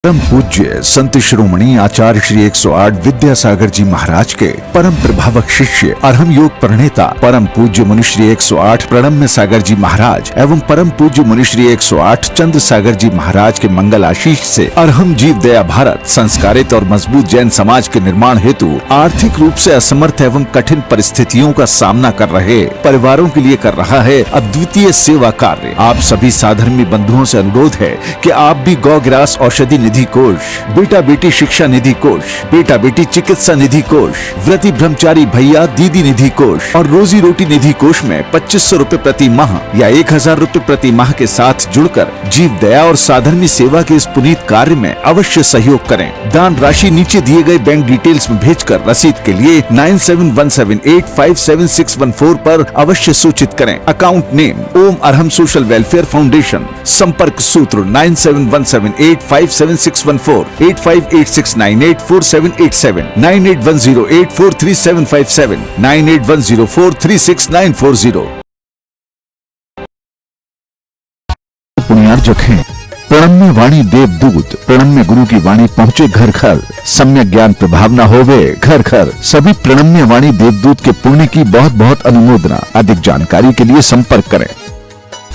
परम पूज्य संत शिरोमणि आचार्य श्री 108 विद्यासागर जी महाराज के परम प्रभावक शिष्य अरहम योग प्रणेता परम पूज्य मुनि श्री 108 प्रणम्य सागर जी महाराज एवं परम पूज्य मुनि श्री 108 चंद्र सागर जी महाराज के मंगल आशीष से अरहम जीव दया भारत संस्कारित और मजबूत जैन समाज के निर्माण हेतु आर्थिक रूप से असमर्थ एवं कठिन परिस्थितियों का सामना कर रहे परिवारों के लिए कर रहा है अद्वितीय सेवा कार्य। आप सभी साधर्मी बंधुओं से अनुरोध है कि आप भी गौ ग्रास औषधि निधि कोष, बेटा बेटी शिक्षा निधि कोष, बेटा बेटी चिकित्सा निधि कोष, व्रती ब्रह्मचारी भैया दीदी निधि कोष और रोजी रोटी निधि कोष में 2500 रूपए प्रति माह या 1000 रूपए प्रति माह के साथ जुड़कर जीव दया और साधर्मी सेवा के इस पुनीत कार्य में अवश्य सहयोग करें। दान राशि नीचे दिए गए बैंक डिटेल्स में भेजकर रसीद के लिए 9717857614 पर अवश्य सूचित करें। अकाउंट नेम ओम अरहम सोशल वेलफेयर फाउंडेशन। संपर्क सूत्र 9717857614 8586984787 9810843757 9810436940। पुण्यार्जक हैं प्रणम्य वाणी देवदूत। प्रणम्य गुरु की वाणी पहुँचे घर घर, सम्यक ज्ञान प्रभावना होवे घर घर। सभी प्रणम्य वाणी देवदूत के पुण्य की बहुत बहुत अनुमोदना। अधिक जानकारी के लिए संपर्क करें।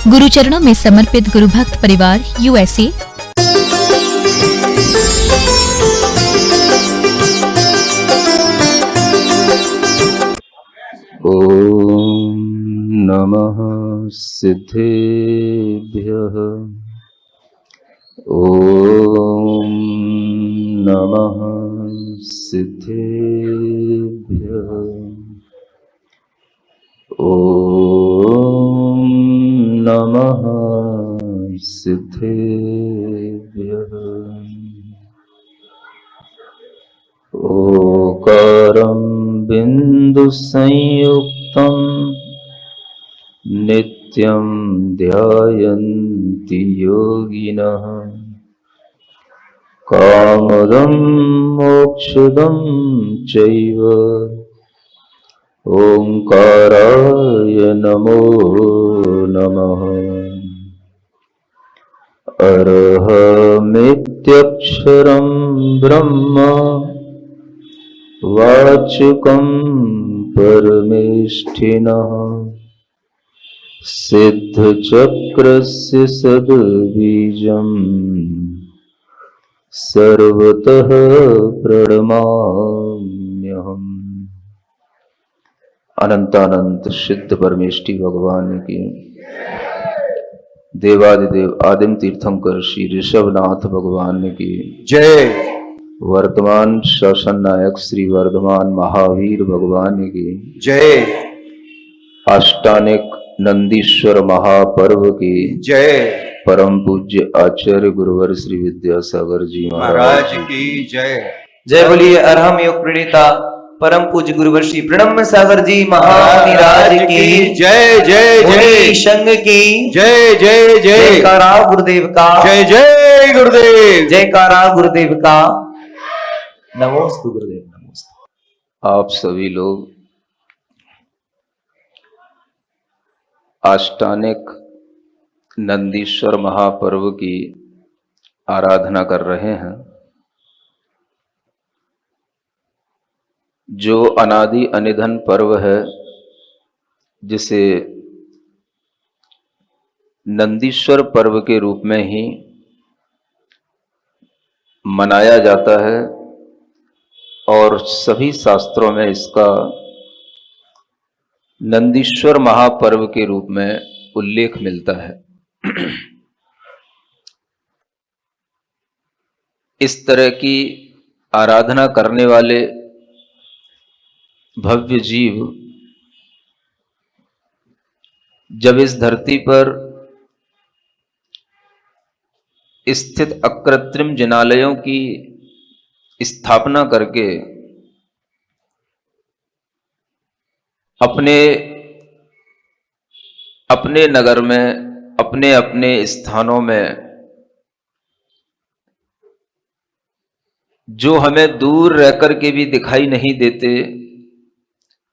गुरु चरणों में समर्पित गुरु भक्त परिवार USA। ओम नमः सिद्धेभ्यः। ओम नमः सिद्धेभ्यः। ओम नमः सिद्धेभ्यः। ओकारं बिंदु संयुक्तं नित्यं ध्यायन्ति योगिनः। कामदं मोक्षदं चैव ओंकाराय नमो नमः। अरहमित्यक्षरं ब्रह्म वाचकं परमेष्ठिनः। सिद्धचक्रस्य सद्बीजं सर्वतः प्रणमाम्यहम्। अनंतानंत सिद्ध परमेष्ठी भगवान की, देवादिदेव आदिम तीर्थंकर श्री ऋषभनाथ भगवान की जय। वर्तमान शासन नायक श्री वर्धमान महावीर भगवान की जय। अष्टानिक नंदीश्वर महापर्व की जय। परम पूज्य आचार्य गुरुवर श्री विद्यासागर जी महाराज की जय। जय बोलिए अरहम योग प्रणेता परम पूज्य गुरुवर श्री प्रणम्य सागर जी महाराज की जय जय जय। संघ की जय जय जय। जयकारा गुरुदेव का जय जय गुरुदेव। जयकारा गुरुदेव का। नमोस्तु गुरुदेव नमोस्तु। आप सभी लोग अष्टानिक नंदीश्वर महापर्व की आराधना कर रहे हैं, जो अनादि अनिधन पर्व है, जिसे नंदीश्वर पर्व के रूप में ही मनाया जाता है और सभी शास्त्रों में इसका नंदीश्वर महापर्व के रूप में उल्लेख मिलता है। इस तरह की आराधना करने वाले भव्य जीव जब इस धरती पर स्थित अकृत्रिम जिनालयों की स्थापना करके अपने अपने नगर में, अपने अपने स्थानों में जो हमें दूर रहकर के भी दिखाई नहीं देते,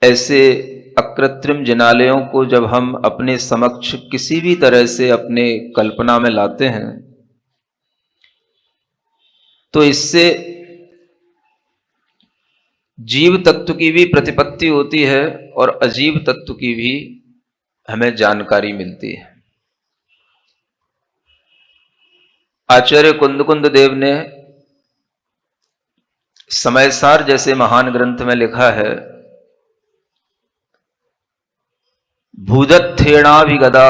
ऐसे अकृत्रिम जिनालयों को जब हम अपने समक्ष किसी भी तरह से अपने कल्पना में लाते हैं तो इससे जीव तत्व की भी प्रतिपत्ति होती है और अजीव तत्व की भी हमें जानकारी मिलती है। आचार्य कुंद देव ने समयसार जैसे महान ग्रंथ में लिखा है, भूदत्थेणाभिगदा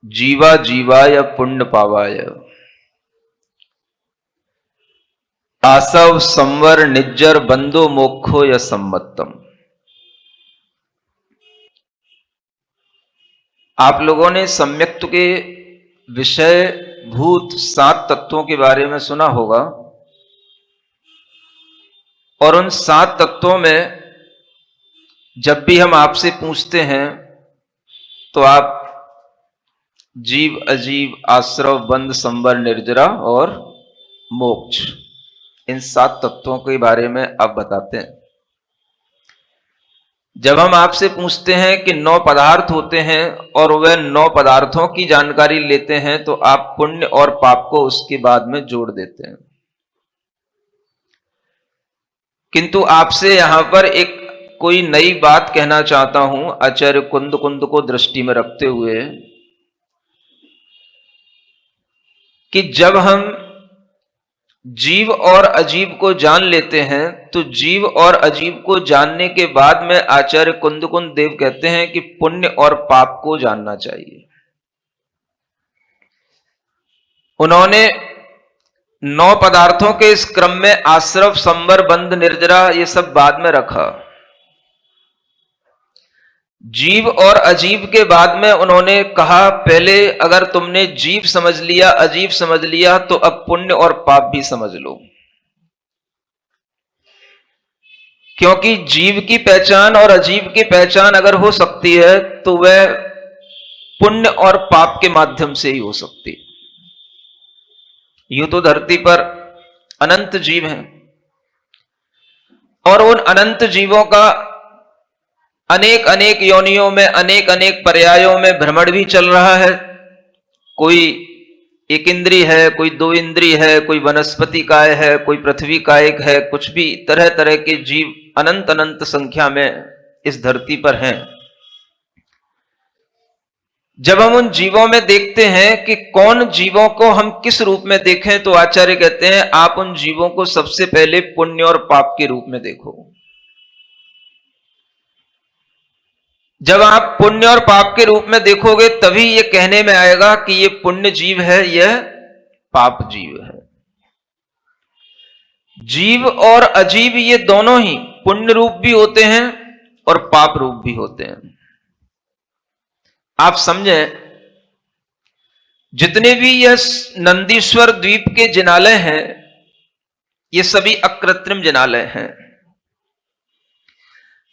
जीवा जीवाय पुण्य पावाय, आसव संवर निज्जर बंदो मोक्षो य सम्मतम। आप लोगों ने सम्यक्त के विषय भूत 7 तत्वों के बारे में सुना होगा, और उन 7 तत्वों में जब भी हम आपसे पूछते हैं तो आप जीव अजीव आश्रव बंद संवर निर्जरा और मोक्ष, इन 7 तत्वों के बारे में आप बताते हैं। जब हम आपसे पूछते हैं कि 9 पदार्थ होते हैं और वह 9 पदार्थों की जानकारी लेते हैं तो आप पुण्य और पाप को उसके बाद में जोड़ देते हैं। किंतु आपसे यहां पर एक कोई नई बात कहना चाहता हूं, आचार्य कुंद को दृष्टि में रखते हुए, कि जब हम जीव और अजीव को जान लेते हैं तो जीव और अजीव को जानने के बाद में आचार्य कुंद देव कहते हैं कि पुण्य और पाप को जानना चाहिए। उन्होंने 9 पदार्थों के इस क्रम में आश्रव संवर बंद निर्जरा ये सब बाद में रखा। जीव और अजीव के बाद में उन्होंने कहा, पहले अगर तुमने जीव समझ लिया अजीव समझ लिया तो अब पुण्य और पाप भी समझ लो, क्योंकि जीव की पहचान और अजीव की पहचान अगर हो सकती है तो वह पुण्य और पाप के माध्यम से ही हो सकती है। यूं तो धरती पर अनंत जीव हैं और उन अनंत जीवों का अनेक अनेक योनियों में अनेक अनेक पर्यायों में भ्रमण भी चल रहा है। कोई 1 इंद्रिय है, कोई 2 इंद्रिय है, कोई वनस्पति काय है, कोई पृथ्वी कायिक है, कुछ भी तरह तरह के जीव अनंत अनंत संख्या में इस धरती पर हैं। जब हम उन जीवों में देखते हैं कि कौन जीवों को हम किस रूप में देखें, तो आचार्य कहते हैं आप उन जीवों को सबसे पहले पुण्य और पाप के रूप में देखो। जब आप पुण्य और पाप के रूप में देखोगे तभी ये कहने में आएगा कि ये पुण्य जीव है, यह पाप जीव है। जीव और अजीव ये दोनों ही पुण्य रूप भी होते हैं और पाप रूप भी होते हैं। आप समझें, जितने भी यह नंदीश्वर द्वीप के जिनालय हैं ये सभी अकृत्रिम जिनालय हैं।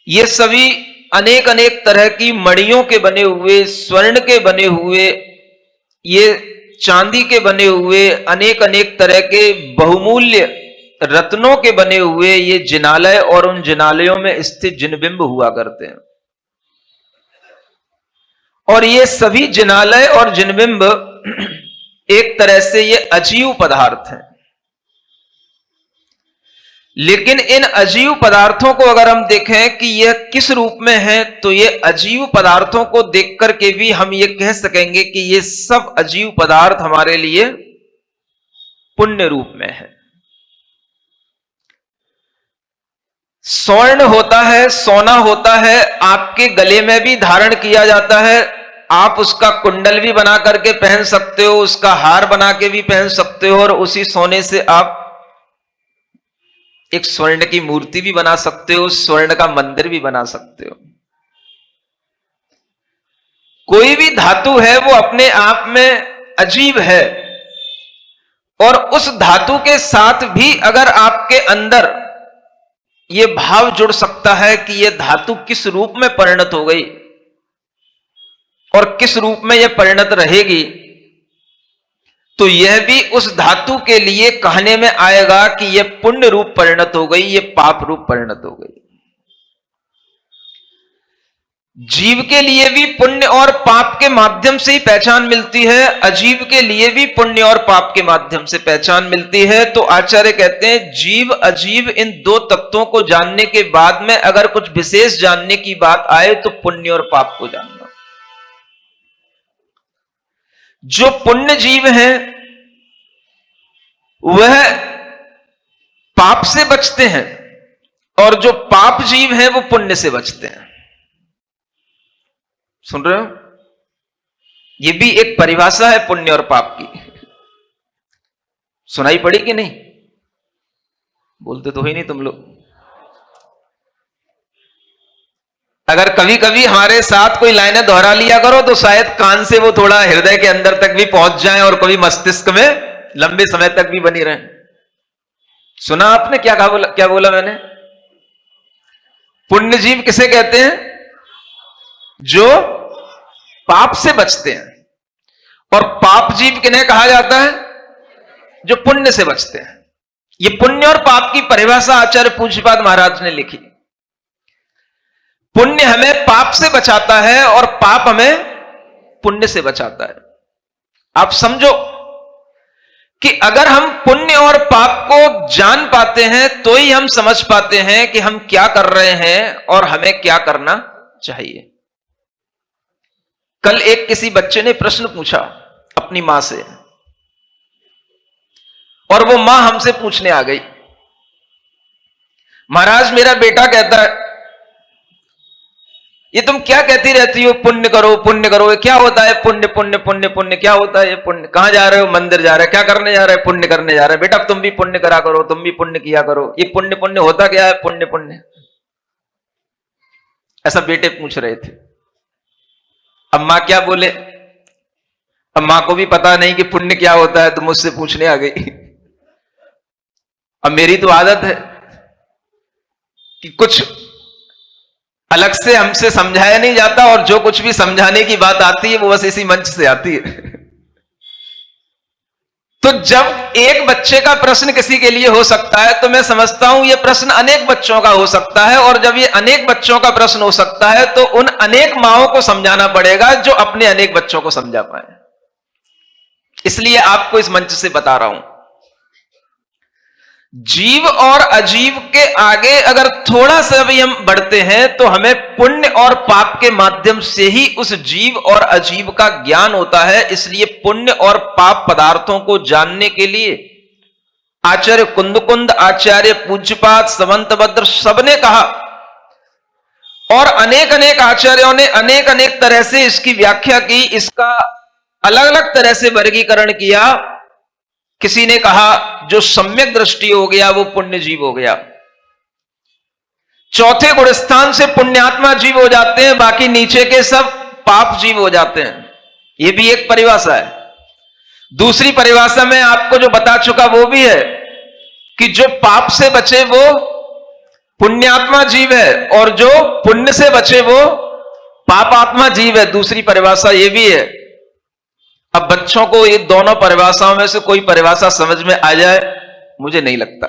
ये सभी अनेक अनेक तरह की मणियों के बने हुए, स्वर्ण के बने हुए, ये चांदी के बने हुए, अनेक अनेक तरह के बहुमूल्य रत्नों के बने हुए ये जिनालय और उन जिनालयों में स्थित जिनबिंब हुआ करते हैं। और ये सभी जिनालय और जिनबिंब एक तरह से ये अजीव पदार्थ हैं। लेकिन इन अजीव पदार्थों को अगर हम देखें कि यह किस रूप में है, तो ये अजीव पदार्थों को देख करके भी हम ये कह सकेंगे कि ये सब अजीव पदार्थ हमारे लिए पुण्य रूप में है। स्वर्ण होता है, सोना होता है, आपके गले में भी धारण किया जाता है। आप उसका कुंडल भी बना करके पहन सकते हो, उसका हार बना के भी पहन सकते हो, और उसी सोने से आप एक स्वर्ण की मूर्ति भी बना सकते हो, स्वर्ण का मंदिर भी बना सकते हो। कोई भी धातु है वो अपने आप में अजीब है, और उस धातु के साथ भी अगर आपके अंदर ये भाव जुड़ सकता है कि यह धातु किस रूप में परिणत हो गई और किस रूप में यह परिणत रहेगी, तो यह भी उस धातु के लिए कहने में आएगा कि यह पुण्य रूप परिणत हो गई, यह पाप रूप परिणत हो गई। जीव के लिए भी पुण्य और पाप के माध्यम से ही पहचान मिलती है, अजीव के लिए भी पुण्य और पाप के माध्यम से पहचान मिलती है। तो आचार्य कहते हैं जीव अजीव इन दो तत्वों को जानने के बाद में अगर कुछ विशेष जानने की बात आए तो पुण्य और पाप को जानना। जो पुण्य जीव हैं वह पाप से बचते हैं और जो पाप जीव हैं वो पुण्य से बचते हैं। सुन रहे हो? ये भी एक परिभाषा है पुण्य और पाप की। सुनाई पड़ी कि नहीं? बोलते तो ही नहीं तुम लोग। अगर कभी कभी हमारे साथ कोई लाइनें दोहरा लिया करो तो शायद कान से वो थोड़ा हृदय के अंदर तक भी पहुंच जाए और कभी मस्तिष्क में लंबे समय तक भी बनी रहे। सुना आपने क्या कहा? क्या बोला मैंने? पुण्य जीव किसे कहते हैं? जो पाप से बचते हैं। और पाप जीव किन्हें कहा जाता है? जो पुण्य से बचते हैं। ये पुण्य और पाप की परिभाषा आचार्य पूज्यपाद महाराज ने लिखी। पुण्य हमें पाप से बचाता है और पाप हमें पुण्य से बचाता है। आप समझो कि अगर हम पुण्य और पाप को जान पाते हैं तो ही हम समझ पाते हैं कि हम क्या कर रहे हैं और हमें क्या करना चाहिए। कल एक किसी बच्चे ने प्रश्न पूछा अपनी मां से और वो मां हमसे पूछने आ गई, महाराज मेरा बेटा कहता है ये तुम क्या कहती रहती हो पुण्य करो पुण्य करो, क्या होता है पुण्य पुण्य पुण्य पुण्य, क्या होता है ये पुण्य? कहां जा रहे हो? मंदिर जा रहे हैं। क्या करने जा रहे हैं? पुण्य करने जा रहे हैं। बेटा तुम भी पुण्य करा करो, तुम भी पुण्य किया करो। ये पुण्य पुण्य होता क्या है? पुण्य पुण्य। ऐसा बेटे पूछ रहे थे। अब मां क्या बोले? अब मां को भी पता नहीं कि पुण्य क्या होता है तो मुझसे पूछने आ गई। अब मेरी तो आदत है कि कुछ अलग से हमसे समझाया नहीं जाता और जो कुछ भी समझाने की बात आती है वो बस इसी मंच से आती है। तो जब एक बच्चे का प्रश्न किसी के लिए हो सकता है तो मैं समझता हूं यह प्रश्न अनेक बच्चों का हो सकता है, और जब ये अनेक बच्चों का प्रश्न हो सकता है तो उन अनेक माओं को समझाना पड़ेगा जो अपने अनेक बच्चों को समझा पाए। इसलिए आपको इस मंच से बता रहा हूं, जीव और अजीव के आगे अगर थोड़ा सा भी हम बढ़ते हैं तो हमें पुण्य और पाप के माध्यम से ही उस जीव और अजीव का ज्ञान होता है। इसलिए पुण्य और पाप पदार्थों को जानने के लिए आचार्य कुंदकुंद, आचार्य पूज्यपाद, समंतभद्र सबने कहा और अनेक अनेक आचार्यों ने अनेक अनेक तरह से इसकी व्याख्या की, इसका अलग अलग तरह से वर्गीकरण किया। किसी ने कहा जो सम्यक दृष्टि हो गया वो पुण्य जीव हो गया, चौथे गुण स्थान से पुण्यात्मा जीव हो जाते हैं, बाकी नीचे के सब पाप जीव हो जाते हैं। यह भी एक परिभाषा है। दूसरी परिभाषा में आपको जो बता चुका वो भी है कि जो पाप से बचे वो पुण्यात्मा जीव है और जो पुण्य से बचे वो पापात्मा जीव है। दूसरी परिभाषा यह भी है। अब बच्चों को ये दोनों परिभाषाओं में से कोई परिभाषा समझ में आ जाए मुझे नहीं लगता।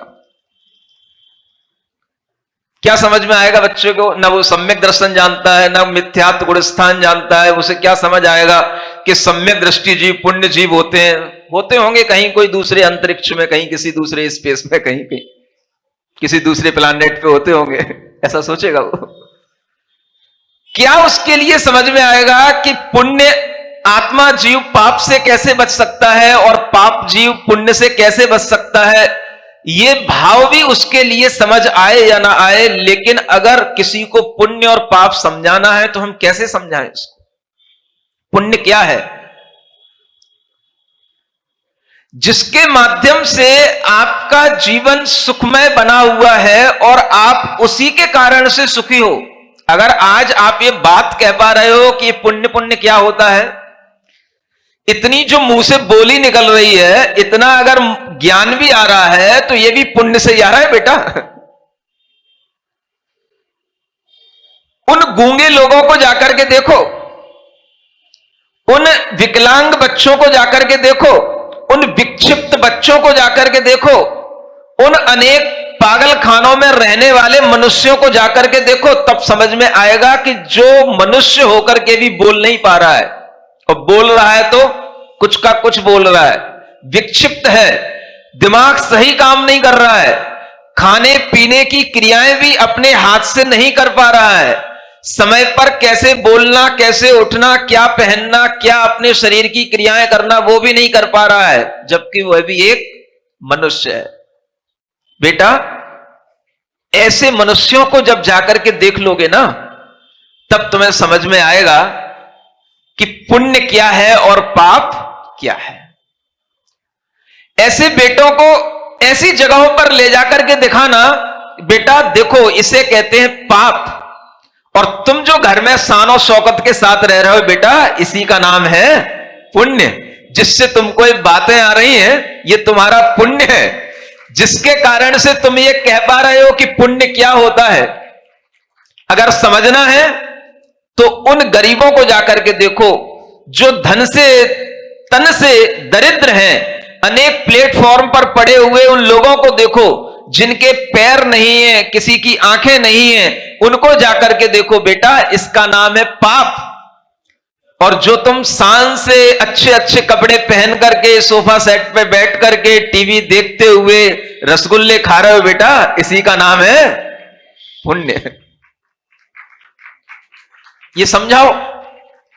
क्या समझ में आएगा बच्चे को? ना वो सम्यक दर्शन जानता है, ना मिथ्यात्व गुण स्थान जानता है। उसे क्या समझ आएगा कि सम्यक दृष्टि जीव पुण्य जीव होते हैं? होते होंगे कहीं कोई दूसरे अंतरिक्ष में, कहीं किसी दूसरे स्पेस में, कहीं कहीं किसी दूसरे प्लैनेट पे होते होंगे, ऐसा सोचेगा वो। क्या उसके लिए समझ में आएगा कि पुण्य आत्मा जीव पाप से कैसे बच सकता है और पाप जीव पुण्य से कैसे बच सकता है? ये भाव भी उसके लिए समझ आए या ना आए, लेकिन अगर किसी को पुण्य और पाप समझाना है तो हम कैसे समझाएं इसको? पुण्य क्या है? जिसके माध्यम से आपका जीवन सुखमय बना हुआ है और आप उसी के कारण से सुखी हो। अगर आज आप ये बात कह पा रहे हो कि पुण्य पुण्य क्या होता है, इतनी जो मुंह से बोली निकल रही है, इतना अगर ज्ञान भी आ रहा है तो ये भी पुण्य से ही आ रहा है बेटा। उन गूंगे लोगों को जाकर के देखो, उन विकलांग बच्चों को जाकर के देखो, उन विक्षिप्त बच्चों को जाकर के देखो, उन अनेक पागल खानों में रहने वाले मनुष्यों को जाकर के देखो, तब समझ में आएगा कि जो मनुष्य होकर के भी बोल नहीं पा रहा है, और बोल रहा है तो कुछ का कुछ बोल रहा है, विक्षिप्त है, दिमाग सही काम नहीं कर रहा है, खाने पीने की क्रियाएं भी अपने हाथ से नहीं कर पा रहा है, समय पर कैसे बोलना, कैसे उठना, क्या पहनना, क्या अपने शरीर की क्रियाएं करना, वो भी नहीं कर पा रहा है, जबकि वह भी एक मनुष्य है। बेटा, ऐसे मनुष्यों को जब जाकर के देख लोगे ना, तब तुम्हें समझ में आएगा कि पुण्य क्या है और पाप क्या है। ऐसे बेटों को ऐसी जगहों पर ले जाकर के दिखाना, बेटा देखो इसे कहते हैं पाप, और तुम जो घर में शान और शौकत के साथ रह रहे हो बेटा, इसी का नाम है पुण्य। जिससे तुमको ये बातें आ रही हैं, ये तुम्हारा पुण्य है, जिसके कारण से तुम ये कह पा रहे हो कि पुण्य क्या होता है। अगर समझना है तो उन गरीबों को जाकर के देखो जो धन से तन से दरिद्र हैं, अनेक प्लेटफॉर्म पर पड़े हुए उन लोगों को देखो जिनके पैर नहीं है, किसी की आंखें नहीं है, उनको जाकर के देखो बेटा, इसका नाम है पाप। और जो तुम शान से अच्छे अच्छे कपड़े पहन करके सोफा सेट पे बैठ करके टीवी देखते हुए रसगुल्ले खा रहे हो बेटा, इसी का नाम है पुण्य। ये समझाओ,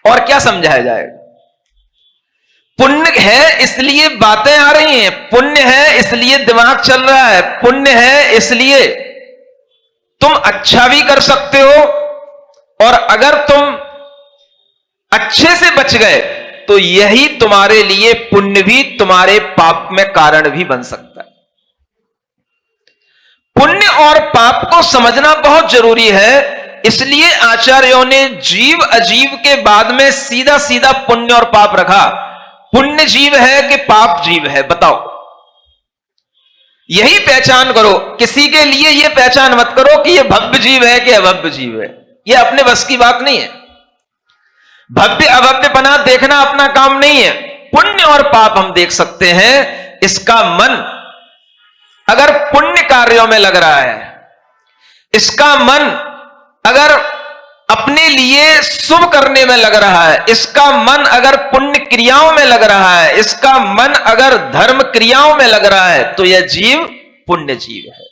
और क्या समझाया जाएगा। पुण्य है इसलिए बातें आ रही हैं, पुण्य है इसलिए दिमाग चल रहा है, पुण्य है इसलिए तुम अच्छा भी कर सकते हो, और अगर तुम अच्छे से बच गए तो यही तुम्हारे लिए पुण्य भी तुम्हारे पाप में कारण भी बन सकता है। पुण्य और पाप को समझना बहुत जरूरी है। इसलिए आचार्यों ने जीव अजीव के बाद में सीधा सीधा पुण्य और पाप रखा। पुण्य जीव है कि पाप जीव है, बताओ। यही पहचान करो। किसी के लिए यह पहचान मत करो कि यह भव्य जीव है कि अभव्य जीव है, यह अपने बस की बात नहीं है। भव्य अभव्यपना देखना अपना काम नहीं है। पुण्य और पाप हम देख सकते हैं। इसका मन अगर पुण्य कार्यों में लग रहा है, इसका मन अगर अपने लिए शुभ करने में लग रहा है, इसका मन अगर पुण्य क्रियाओं में लग रहा है, इसका मन अगर धर्म क्रियाओं में लग रहा है, तो यह जीव पुण्य जीव है।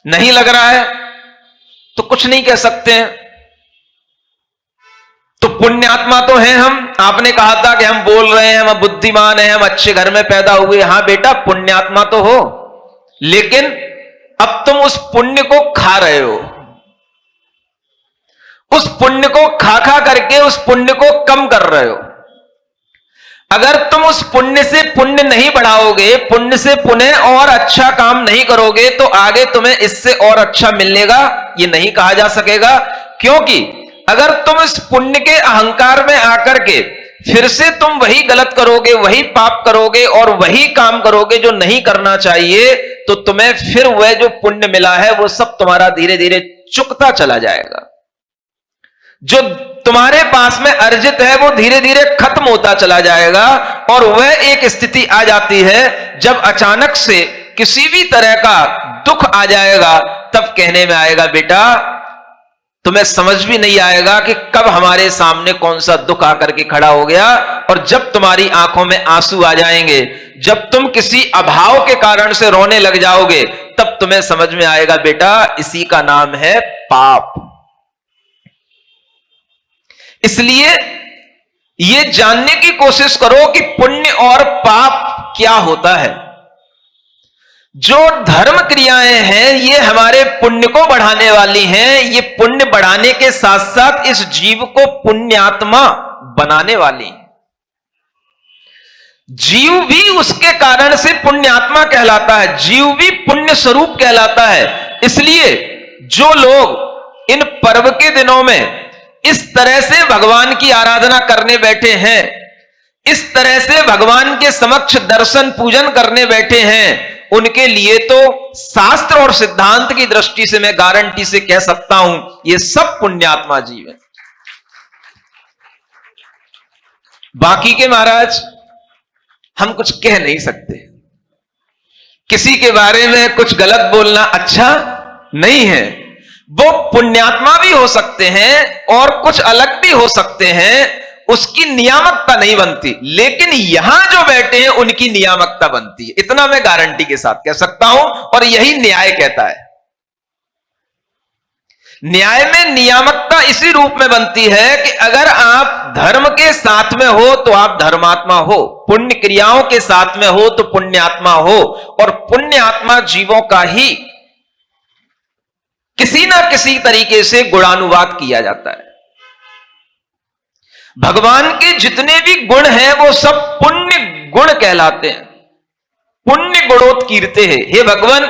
नहीं लग रहा है तो कुछ नहीं कह सकते हैं। तो पुण्यात्मा तो हैं हम। आपने कहा था कि हम बोल रहे हैं, हम बुद्धिमान हैं, हम अच्छे घर में पैदा हुए। हां बेटा, पुण्यात्मा तो हो, लेकिन अब तुम उस पुण्य को खा रहे हो। उस पुण्य को खा खा करके उस पुण्य को कम कर रहे हो। अगर तुम उस पुण्य से पुण्य नहीं बढ़ाओगे, पुण्य से पुण्य और अच्छा काम नहीं करोगे, तो आगे तुम्हें इससे और अच्छा मिलेगा ये नहीं कहा जा सकेगा। क्योंकि अगर तुम इस पुण्य के अहंकार में आकर के फिर से तुम वही गलत करोगे, वही पाप करोगे और वही काम करोगे जो नहीं करना चाहिए, तो तुम्हें फिर वह जो पुण्य मिला है वो सब तुम्हारा धीरे धीरे चुकता चला जाएगा। जो तुम्हारे पास में अर्जित है वो धीरे धीरे खत्म होता चला जाएगा। और वह एक स्थिति आ जाती है जब अचानक से किसी भी तरह का दुख आ जाएगा, तब कहने में आएगा बेटा, तुम्हें समझ भी नहीं आएगा कि कब हमारे सामने कौन सा दुख आकर के खड़ा हो गया। और जब तुम्हारी आंखों में आंसू आ जाएंगे, जब तुम किसी अभाव के कारण से रोने लग जाओगे, तब तुम्हें समझ में आएगा बेटा, इसी का नाम है पाप। इसलिए यह जानने की कोशिश करो कि पुण्य और पाप क्या होता है। जो धर्म क्रियाएं हैं ये हमारे पुण्य को बढ़ाने वाली हैं। ये पुण्य बढ़ाने के साथ साथ इस जीव को पुण्यात्मा बनाने वाली हैं। जीव भी उसके कारण से पुण्यात्मा कहलाता है, जीव भी पुण्य स्वरूप कहलाता है। इसलिए जो लोग इन पर्व के दिनों में इस तरह से भगवान की आराधना करने बैठे हैं, इस तरह से भगवान के समक्ष दर्शन पूजन करने बैठे हैं, उनके लिए तो शास्त्र और सिद्धांत की दृष्टि से मैं गारंटी से कह सकता हूं, ये सब पुण्यात्मा जीव हैं। बाकी के महाराज हम कुछ कह नहीं सकते, किसी के बारे में कुछ गलत बोलना अच्छा नहीं है। वो पुण्यात्मा भी हो सकते हैं और कुछ अलग भी हो सकते हैं, उसकी नियामकता नहीं बनती, लेकिन यहां जो बैठे हैं उनकी नियामकता बनती है। इतना मैं गारंटी के साथ कह सकता हूं, और यही न्याय कहता है। न्याय में नियामकता इसी रूप में बनती है कि अगर आप धर्म के साथ में हो तो आप धर्मात्मा हो, पुण्य क्रियाओं के साथ में हो तो पुण्यात्मा हो, और पुण्यात्मा जीवों का ही किसी ना किसी तरीके से गुणानुवाद किया जाता है। भगवान के जितने भी गुण हैं वो सब पुण्य गुण कहलाते हैं, पुण्य गुणोत्कीर्ते हैं। हे भगवान,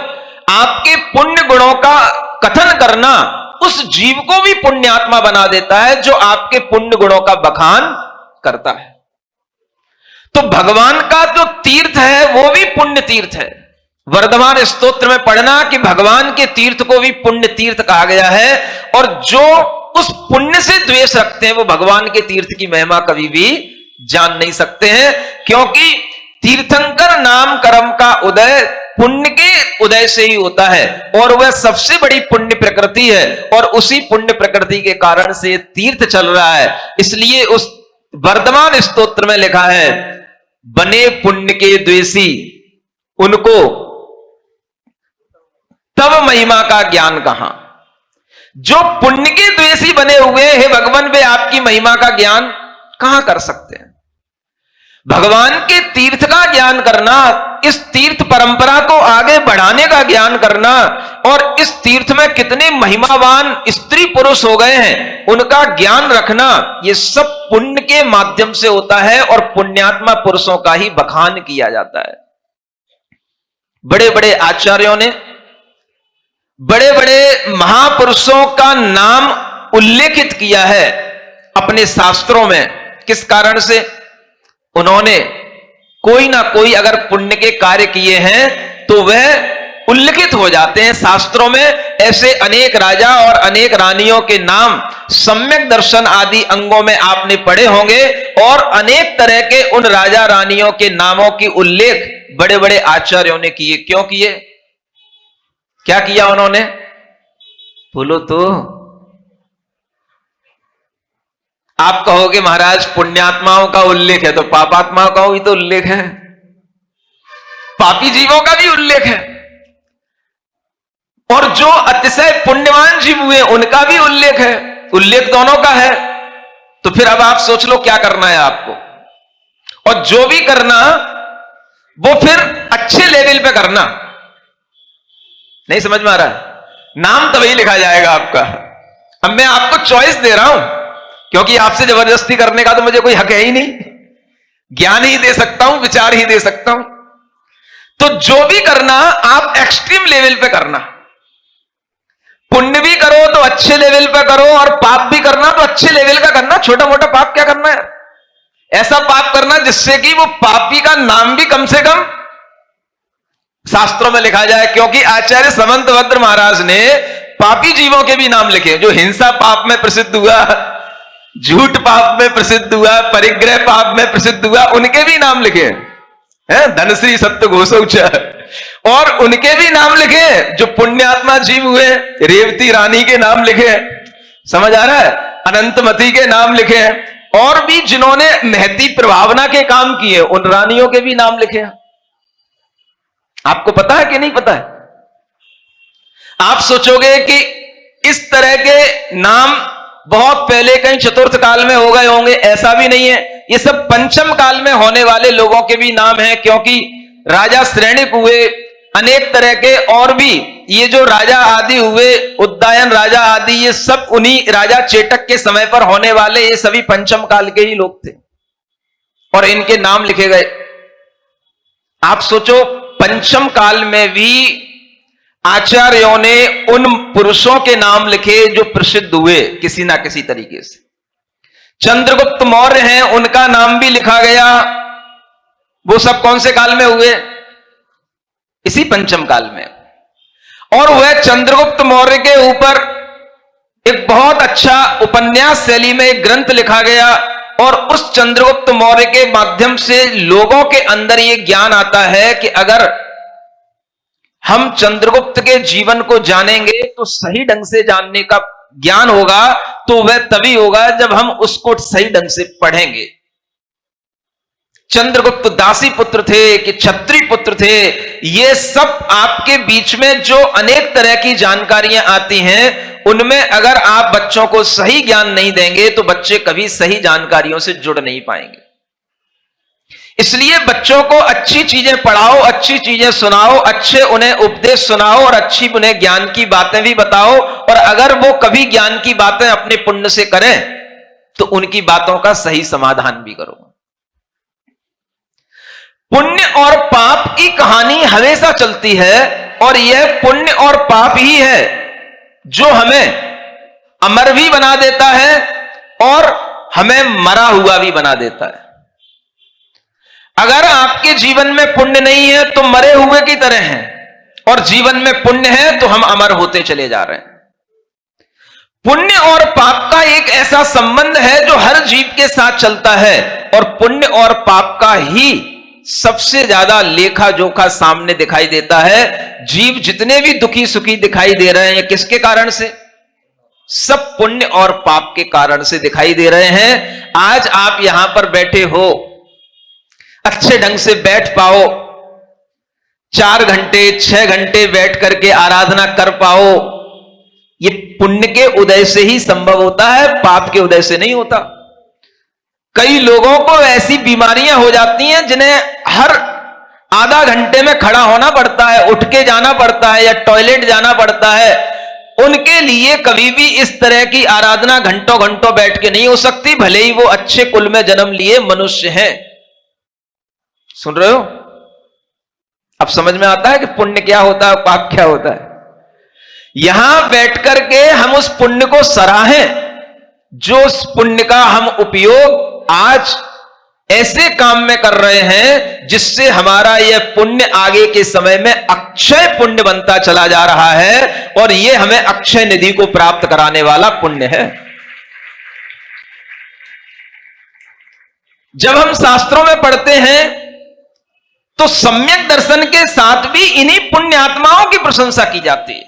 आपके पुण्य गुणों का कथन करना उस जीव को भी पुण्यात्मा बना देता है जो आपके पुण्य गुणों का बखान करता है। तो भगवान का जो तीर्थ है वो भी पुण्य तीर्थ है। वर्धमान स्तोत्र में पढ़ना कि भगवान के तीर्थ को भी पुण्य तीर्थ कहा गया है, और जो उस पुण्य से द्वेष रखते हैं वो भगवान के तीर्थ की महिमा कभी भी जान नहीं सकते हैं, क्योंकि तीर्थंकर नाम कर्म का उदय पुण्य के उदय से ही होता है, और वह सबसे बड़ी पुण्य प्रकृति है, और उसी पुण्य प्रकृति के कारण से तीर्थ चल रहा है। इसलिए उस वर्धमान स्तोत्र में लिखा है, बने पुण्य के द्वेषी उनको तब महिमा का ज्ञान कहां। जो पुण्य के द्वेषी बने हुए हैं, हे भगवान, वे आपकी महिमा का ज्ञान कहां कर सकते हैं। भगवान के तीर्थ का ज्ञान करना, इस तीर्थ परंपरा को आगे बढ़ाने का ज्ञान करना, और इस तीर्थ में कितने महिमावान स्त्री पुरुष हो गए हैं उनका ज्ञान रखना, यह सब पुण्य के माध्यम से होता है, और पुण्यात्मा पुरुषों का ही बखान किया जाता है। बड़े बड़े आचार्यों ने बड़े बड़े महापुरुषों का नाम उल्लेखित किया है अपने शास्त्रों में। किस कारण से? उन्होंने कोई ना कोई अगर पुण्य के कार्य किए हैं तो वह उल्लेखित हो जाते हैं शास्त्रों में। ऐसे अनेक राजा और अनेक रानियों के नाम सम्यक दर्शन आदि अंगों में आपने पढ़े होंगे, और अनेक तरह के उन राजा रानियों के नामों की उल्लेख बड़े बड़े आचार्यों ने किए। क्यों किए? क्या किया उन्होंने? बोलो तो। आप कहोगे महाराज पुण्यात्माओं का उल्लेख है तो पापात्माओं का भी तो उल्लेख है, पापी जीवों का भी उल्लेख है, और जो अतिशय पुण्यवान जीव हुए उनका भी उल्लेख है। उल्लेख दोनों का है। तो फिर अब आप सोच लो क्या करना है आपको, और जो भी करना वो फिर अच्छे लेवल पे करना। नहीं समझ में आ रहा है? नाम तभी लिखा जाएगा आपका। अब मैं आपको चॉइस दे रहा हूं, क्योंकि आपसे जबरदस्ती करने का तो मुझे कोई हक है ही नहीं। ज्ञान ही दे सकता हूं, विचार ही दे सकता हूं। तो जो भी करना आप एक्सट्रीम लेवल पे करना। पुण्य भी करो तो अच्छे लेवल पे करो, और पाप भी करना तो अच्छे लेवल का करना। छोटा मोटा पाप क्या करना है? ऐसा पाप करना जिससे कि वो पापी का नाम भी कम से कम शास्त्रों में लिखा जाए। क्योंकि आचार्य समंतभद्र महाराज ने पापी जीवों के भी नाम लिखे, जो हिंसा पाप में प्रसिद्ध हुआ, झूठ पाप में प्रसिद्ध हुआ, परिग्रह पाप में प्रसिद्ध हुआ, उनके भी नाम लिखे हैं। धनश्री सत्य घोषौच, और उनके भी नाम लिखे। जो पुण्यात्मा जीव हुए, रेवती रानी के नाम लिखे, समझ आ रहा है? अनंतमती के नाम लिखे, और भी जिन्होंने महती प्रभावना के काम किए उन रानियों के भी नाम लिखे। आपको पता है कि नहीं पता है? आप सोचोगे कि इस तरह के नाम बहुत पहले कहीं चतुर्थ काल में हो गए होंगे, ऐसा भी नहीं है। ये सब पंचम काल में होने वाले लोगों के भी नाम हैं, क्योंकि राजा श्रेणिक हुए, अनेक तरह के और भी ये जो राजा आदि हुए, उद्दायन राजा आदि, ये सब उन्हीं राजा चेटक के समय पर होने वाले, ये सभी पंचम काल के ही लोग थे, और इनके नाम लिखे गए। आप सोचो पंचम काल में भी आचार्यों ने उन पुरुषों के नाम लिखे जो प्रसिद्ध हुए किसी ना किसी तरीके से। चंद्रगुप्त मौर्य हैं, उनका नाम भी लिखा गया। वो सब कौन से काल में हुए? इसी पंचम काल में। और वह चंद्रगुप्त मौर्य के ऊपर एक बहुत अच्छा उपन्यास शैली में एक ग्रंथ लिखा गया, और उस चंद्रगुप्त मौर्य के माध्यम से लोगों के अंदर यह ज्ञान आता है कि अगर हम चंद्रगुप्त के जीवन को जानेंगे तो सही ढंग से जानने का ज्ञान होगा, तो वह तभी होगा जब हम उसको सही ढंग से पढ़ेंगे। चंद्रगुप्त दासी पुत्र थे कि क्षत्रिय पुत्र थे, ये सब आपके बीच में जो अनेक तरह की जानकारियां आती हैं, उनमें अगर आप बच्चों को सही ज्ञान नहीं देंगे तो बच्चे कभी सही जानकारियों से जुड़ नहीं पाएंगे। इसलिए बच्चों को अच्छी चीजें पढ़ाओ, अच्छी चीजें सुनाओ, अच्छे उन्हें उपदेश सुनाओ और अच्छी उन्हें ज्ञान की बातें भी बताओ। और अगर वो कभी ज्ञान की बातें अपने पुण्य से करें तो उनकी बातों का सही समाधान भी करो। पुण्य और पाप की कहानी हमेशा चलती है और यह पुण्य और पाप ही है जो हमें अमर भी बना देता है और हमें मरा हुआ भी बना देता है। अगर आपके जीवन में पुण्य नहीं है तो मरे हुए की तरह हैं, और जीवन में पुण्य है तो हम अमर होते चले जा रहे हैं। पुण्य और पाप का एक ऐसा संबंध है जो हर जीव के साथ चलता है, और पुण्य और पाप का ही सबसे ज्यादा लेखा जोखा सामने दिखाई देता है। जीव जितने भी दुखी सुखी दिखाई दे रहे हैं, किसके कारण से? सब पुण्य और पाप के कारण से दिखाई दे रहे हैं। आज आप यहां पर बैठे हो, अच्छे ढंग से बैठ पाओ, 4 घंटे 6 घंटे बैठ करके आराधना कर पाओ, ये पुण्य के उदय से ही संभव होता है, पाप के उदय से नहीं होता। कई लोगों को ऐसी बीमारियां हो जाती हैं जिन्हें हर आधा घंटे में खड़ा होना पड़ता है, उठ के जाना पड़ता है या टॉयलेट जाना पड़ता है। उनके लिए कभी भी इस तरह की आराधना घंटों घंटों बैठ के नहीं हो सकती, भले ही वो अच्छे कुल में जन्म लिए मनुष्य हैं। सुन रहे हो? अब समझ में आता है कि पुण्य क्या होता है, पाप क्या होता है। यहां बैठ करके हम उस पुण्य को सराहें जो उस पुण्य का हम उपयोग आज ऐसे काम में कर रहे हैं जिससे हमारा यह पुण्य आगे के समय में अक्षय पुण्य बनता चला जा रहा है, और यह हमें अक्षय निधि को प्राप्त कराने वाला पुण्य है। जब हम शास्त्रों में पढ़ते हैं तो सम्यक दर्शन के साथ भी इन्हीं पुण्य आत्माओं की प्रशंसा की जाती है,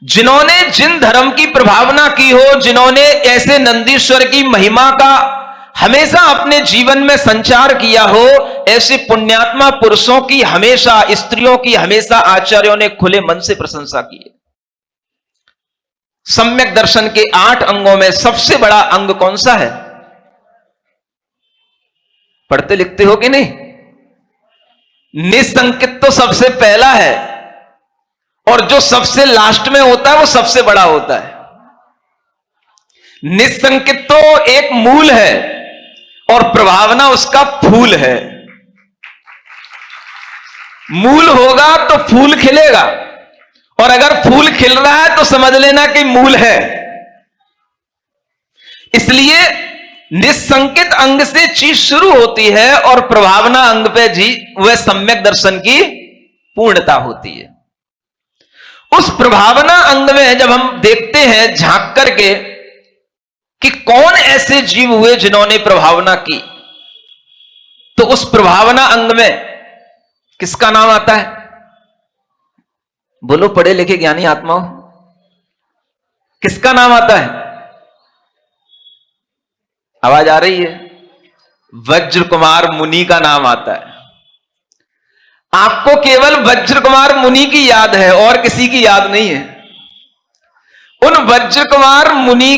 जिन्होंने जिन धर्म की प्रभावना की हो, जिन्होंने ऐसे नंदीश्वर की महिमा का हमेशा अपने जीवन में संचार किया हो। ऐसे पुण्यात्मा पुरुषों की हमेशा, स्त्रियों की हमेशा आचार्यों ने खुले मन से प्रशंसा की है। सम्यक दर्शन के 8 अंगों में सबसे बड़ा अंग कौन सा है? पढ़ते लिखते हो कि नहीं? निसंकित तो सबसे पहला है, और जो सबसे लास्ट में होता है वो सबसे बड़ा होता है। निसंकित तो एक मूल है और प्रभावना उसका फूल है। मूल होगा तो फूल खिलेगा, और अगर फूल खिल रहा है तो समझ लेना कि मूल है। इसलिए निसंकित अंग से चीज शुरू होती है और प्रभावना अंग पे जी वह सम्यक दर्शन की पूर्णता होती है। उस प्रभावना अंग में जब हम देखते हैं झांक करके कि कौन ऐसे जीव हुए जिन्होंने प्रभावना की, तो उस प्रभावना अंग में किसका नाम आता है? बोलो पढ़े लिखे ज्ञानी आत्माओं, किसका नाम आता है? आवाज आ रही है? वज्र कुमार मुनि का नाम आता है। आपको केवल वज्र कुमार मुनि की याद है और किसी की याद नहीं है। उन वज्र कुमार मुनि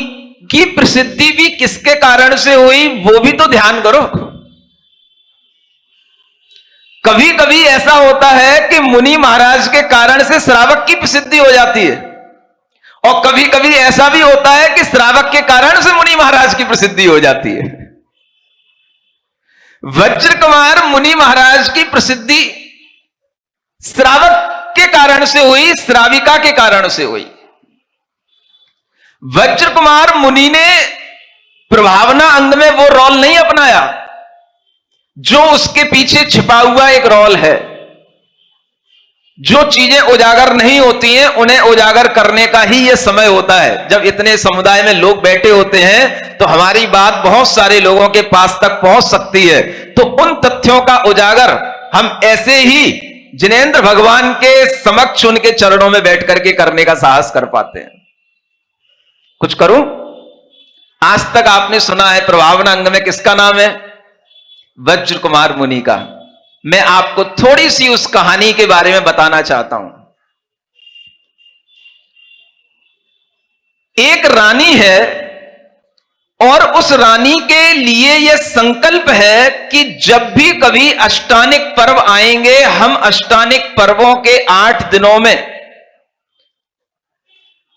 की प्रसिद्धि भी किसके कारण से हुई वो भी तो ध्यान करो। कभी कभी ऐसा होता है कि मुनि महाराज के कारण से श्रावक की प्रसिद्धि हो जाती है, और कभी कभी ऐसा भी होता है कि श्रावक के कारण से मुनि महाराज की प्रसिद्धि हो जाती है। वज्र कुमार मुनि महाराज की प्रसिद्धि श्रावक के कारण से हुई, श्राविका के कारण से हुई। वज्र कुमार मुनि ने प्रभावना अंग में वो रोल नहीं अपनाया जो उसके पीछे छिपा हुआ एक रोल है। जो चीजें उजागर नहीं होती हैं उन्हें उजागर करने का ही यह समय होता है। जब इतने समुदाय में लोग बैठे होते हैं तो हमारी बात बहुत सारे लोगों के पास तक पहुंच सकती है, तो उन तथ्यों का उजागर हम ऐसे ही जिनेंद्र भगवान के समक्ष उनके चरणों में बैठ करके करने का साहस कर पाते हैं। कुछ करूं? आज तक आपने सुना है प्रभावना अंग में किसका नाम है? वज्र कुमार मुनि का। मैं आपको थोड़ी सी उस कहानी के बारे में बताना चाहता हूं। एक रानी है और उस रानी के लिए यह संकल्प है कि जब भी कभी अष्टानिक पर्व आएंगे, हम अष्टानिक पर्वों के 8 दिनों में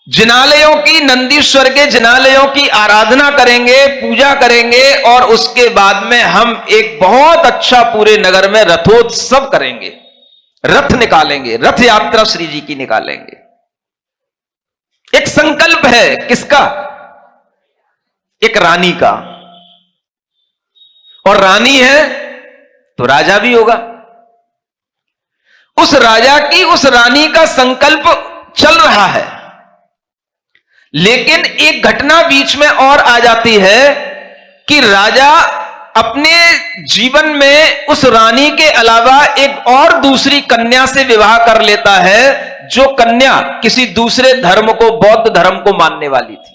जिनालयों की, नंदीश्वर के जिनालयों की आराधना करेंगे, पूजा करेंगे और उसके बाद में हम एक बहुत अच्छा पूरे नगर में रथोत्सव करेंगे, रथ निकालेंगे, रथ यात्रा श्री जी की निकालेंगे। एक संकल्प है किसका? एक रानी का। और रानी है तो राजा भी होगा। उस राजा की, उस रानी का संकल्प चल रहा है, लेकिन एक घटना बीच में और आ जाती है कि राजा अपने जीवन में उस रानी के अलावा एक और दूसरी कन्या से विवाह कर लेता है, जो कन्या किसी दूसरे धर्म को, बौद्ध धर्म को मानने वाली थी।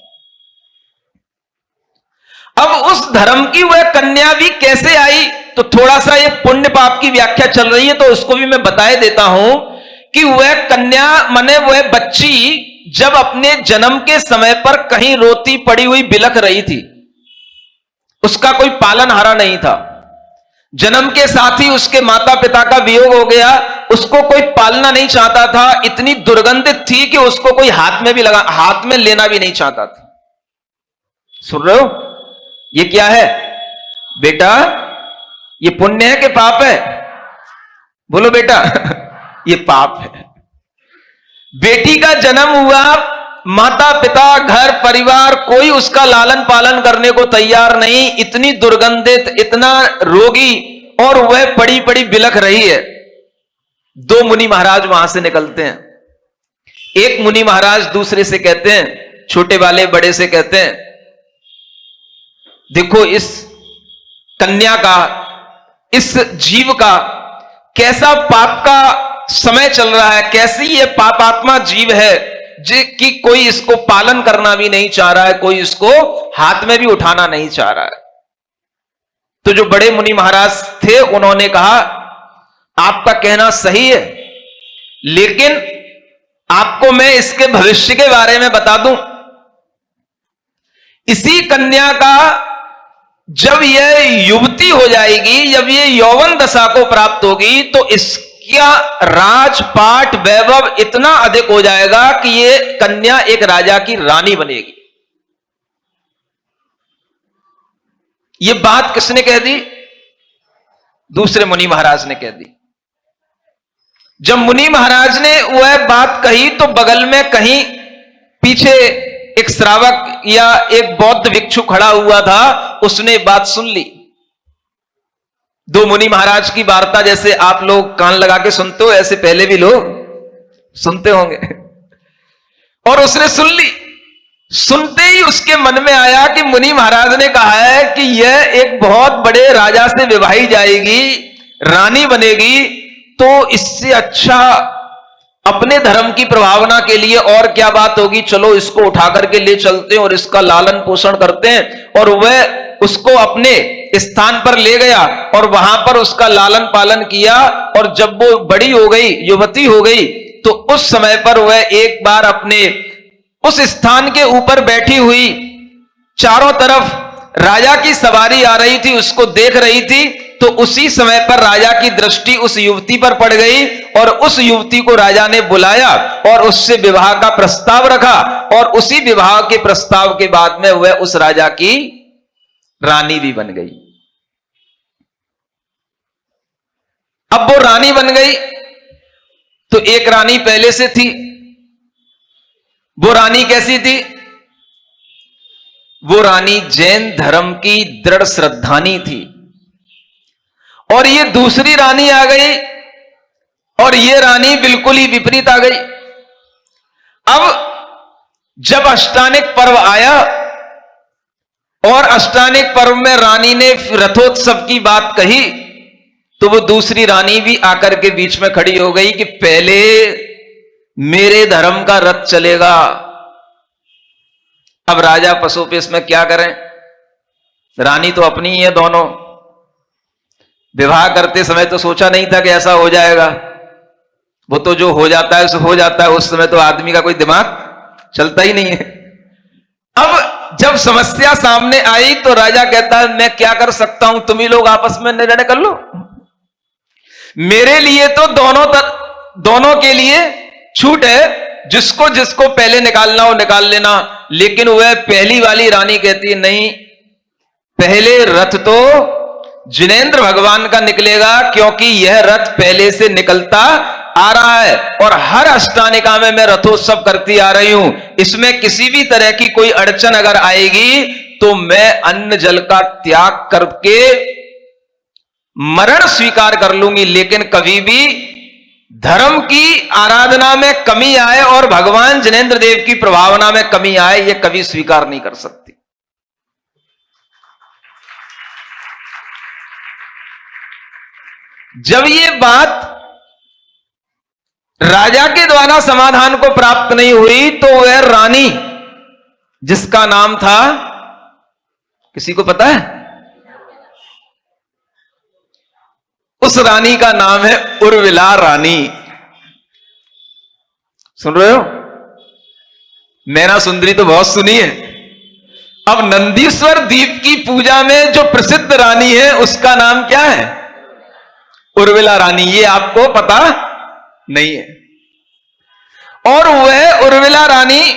अब उस धर्म की वह कन्या भी कैसे आई, तो थोड़ा सा ये पुण्य पाप की व्याख्या चल रही है, तो उसको भी मैं बताए देता हूं कि वह कन्या माने वह बच्ची जब अपने जन्म के समय पर कहीं रोती पड़ी हुई बिलख रही थी, उसका कोई पालनहारा नहीं था, जन्म के साथ ही उसके माता पिता का वियोग हो गया, उसको कोई पालना नहीं चाहता था, इतनी दुर्गंधित थी कि उसको कोई हाथ में लेना भी नहीं चाहता था। सुन रहे हो? ये क्या है बेटा? ये पुण्य है कि पाप है? बोलो बेटा। ये पाप है। बेटी का जन्म हुआ, माता पिता, घर परिवार कोई उसका लालन पालन करने को तैयार नहीं, इतनी दुर्गंधित, इतना रोगी, और वह पड़ी पड़ी बिलख रही है। 2 मुनि महाराज वहां से निकलते हैं। एक मुनि महाराज दूसरे से कहते हैं, छोटे वाले बड़े से कहते हैं, देखो इस कन्या का, इस जीव का कैसा पाप का समय चल रहा है, कैसी ये पापात्मा जीव है कि कोई इसको पालन करना भी नहीं चाह रहा है, कोई इसको हाथ में भी उठाना नहीं चाह रहा है। तो जो बड़े मुनि महाराज थे उन्होंने कहा, आपका कहना सही है, लेकिन आपको मैं इसके भविष्य के बारे में बता दूं। इसी कन्या का जब यह युवती हो जाएगी, जब ये यौवन दशा को प्राप्त होगी, तो इसका राजपाट वैभव इतना अधिक हो जाएगा कि ये कन्या एक राजा की रानी बनेगी। ये बात किसने कह दी? दूसरे मुनि महाराज ने कह दी। जब मुनि महाराज ने वह बात कही तो बगल में कहीं पीछे एक श्रावक या एक बौद्ध भिक्षु खड़ा हुआ था, उसने बात सुन ली। 2 मुनि महाराज की वार्ता जैसे आप लोग कान लगा के सुनते हो, ऐसे पहले भी लोग सुनते होंगे। और उसने सुन ली। सुनते ही उसके मन में आया कि मुनि महाराज ने कहा है कि यह एक बहुत बड़े राजा से विवाही जाएगी, रानी बनेगी, तो इससे अच्छा अपने धर्म की प्रभावना के लिए और क्या बात होगी, चलो इसको उठा करके ले चलते हैं और इसका लालन पोषण करते हैं। और वह उसको अपने स्थान पर ले गया और वहां पर उसका लालन पालन किया, और जब वो बड़ी हो गई, युवती हो गई, तो उस समय पर वह एक बार अपने उस स्थान के ऊपर बैठी हुई, चारों तरफ राजा की सवारी आ रही थी, उसको देख रही थी, तो उसी समय पर राजा की दृष्टि उस युवती पर पड़ गई और उस युवती को राजा ने बुलाया और उससे विवाह का प्रस्ताव रखा, और उसी विवाह के प्रस्ताव के बाद में वह उस राजा की रानी भी बन गई। अब वो रानी बन गई तो एक रानी पहले से थी। वो रानी कैसी थी? वो रानी जैन धर्म की दृढ़ श्रद्धानी थी। और ये दूसरी रानी आ गई और ये रानी बिल्कुल ही विपरीत आ गई। अब जब अष्टानिक पर्व आया और अष्टानिक पर्व में रानी ने रथोत्सव की बात कही, तो वो दूसरी रानी भी आकर के बीच में खड़ी हो गई कि पहले मेरे धर्म का रथ चलेगा। अब राजा पशुपेश में क्या करें, रानी तो अपनी ही है दोनों। विवाह करते समय तो सोचा नहीं था कि ऐसा हो जाएगा, वो तो जो हो जाता है सो हो जाता है, उस समय तो आदमी का कोई दिमाग चलता ही नहीं है। अब जब समस्या सामने आई तो राजा कहता है मैं क्या कर सकता हूं, तुम ही लोग आपस में निर्णय कर लो। मेरे लिए तो दोनों के लिए छूट है, जिसको जिसको पहले निकालना हो निकाल लेना। लेकिन वह पहली वाली रानी कहती है नहीं, पहले रथ तो जिनेंद्र भगवान का निकलेगा, क्योंकि यह रथ पहले से निकलता आ रहा है और हर अष्टानिका में मैं रथोत्सव करती आ रही हूं। इसमें किसी भी तरह की कोई अड़चन अगर आएगी तो मैं अन्न जल का त्याग करके मरण स्वीकार कर लूंगी, लेकिन कभी भी धर्म की आराधना में कमी आए और भगवान जिनेंद्र देव की प्रभावना में कमी आए, यह कभी स्वीकार नहीं कर सकती। जब ये बात राजा के द्वारा समाधान को प्राप्त नहीं हुई तो वह रानी, जिसका नाम था, किसी को पता है? उस रानी का नाम है उर्विला रानी। सुन रहे हो? मैना सुंदरी तो बहुत सुनी है। अब नंदीश्वर द्वीप की पूजा में जो प्रसिद्ध रानी है उसका नाम क्या है? उर्विला रानी। ये आपको पता नहीं है। और वह उर्विला रानी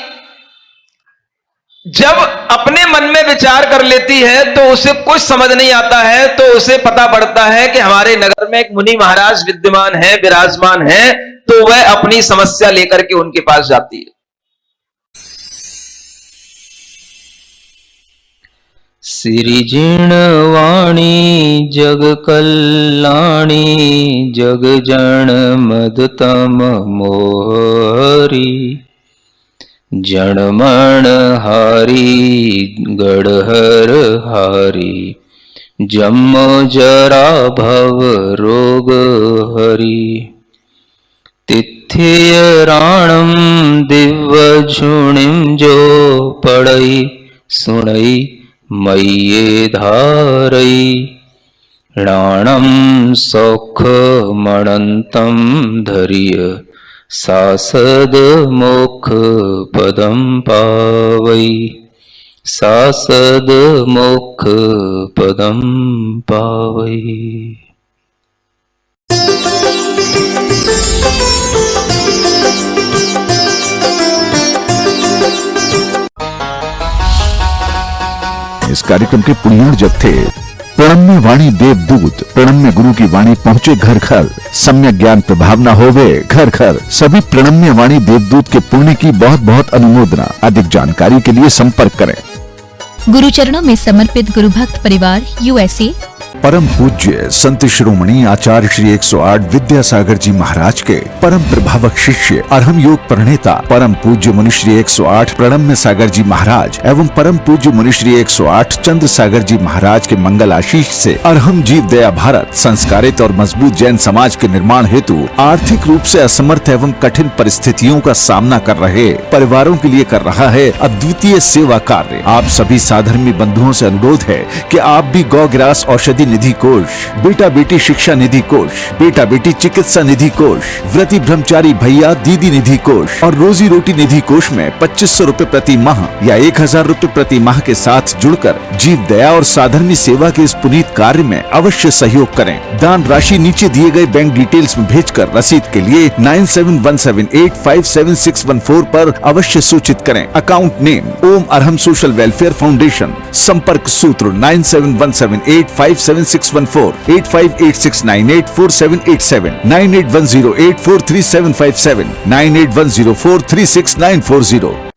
जब अपने मन में विचार कर लेती है तो उसे कुछ समझ नहीं आता है, तो उसे पता पड़ता है कि हमारे नगर में एक मुनि महाराज विद्यमान है, विराजमान है, तो वह अपनी समस्या लेकर के उनके पास जाती है। श्रीजिणवाणी जग कल्याणी जग जन मदतम मोहरी जनमण हारी गढ़हर हारी जम जरा भव रोग हरि तिथ्य राणम दिव्य झुणिम जो पड़ई सुनई मय्ये धारई राणम सौख मणंतम धरिय सासद मोक्ष पदम पावई सासद मोक्ष पदम पावई। इस कार्यक्रम के पुण्यार्थ जब थे प्रणम्य वाणी देवदूत, प्रणम्य गुरु की वाणी पहुंचे घर घर, सम्यक ज्ञान प्रभावना होवे घर घर। सभी प्रणम्य वाणी देवदूत के पुण्य की बहुत बहुत अनुमोदना। अधिक जानकारी के लिए संपर्क करें। गुरु चरणों में समर्पित गुरु भक्त परिवार USA। परम पूज्य संत शिरोमणि आचार्य श्री 108 विद्यासागर जी महाराज के परम प्रभावक शिष्य अरहम योग प्रणेता परम पूज्य मुनिश्री 108 प्रणम्य सागर जी महाराज एवं परम पूज्य मुनिश्री 108 चंद्र सागर जी महाराज के मंगल आशीष से अरहम जीव दया भारत संस्कारित और मजबूत जैन समाज के निर्माण हेतु आर्थिक रूप से असमर्थ एवं कठिन परिस्थितियों का सामना कर रहे परिवारों के लिए कर रहा है अद्वितीय सेवा कार्य। आप सभी साधर्मी बंधुओं से अनुरोध है कि आप भी गौग्रास औषधि निधि कोष, बेटा बेटी शिक्षा निधि कोष, बेटा बेटी चिकित्सा निधि कोष, व्रती ब्रह्मचारी भैया दीदी निधि कोष और रोजी रोटी निधि कोष में 2500 रूपए प्रति माह या 1000 रूपए प्रति माह के साथ जुड़कर जीव दया और साधर्मी सेवा के इस पुनीत कार्य में अवश्य सहयोग करें। दान राशि नीचे दिए गए बैंक डिटेल्स में भेजकर रसीद के लिए 9717857614 पर अवश्य सूचित करें। अकाउंट नेम ओम अरहम सोशल वेलफेयर फाउंडेशन। संपर्क सूत्र 9717857614 8586984787 9810843757 9810436940।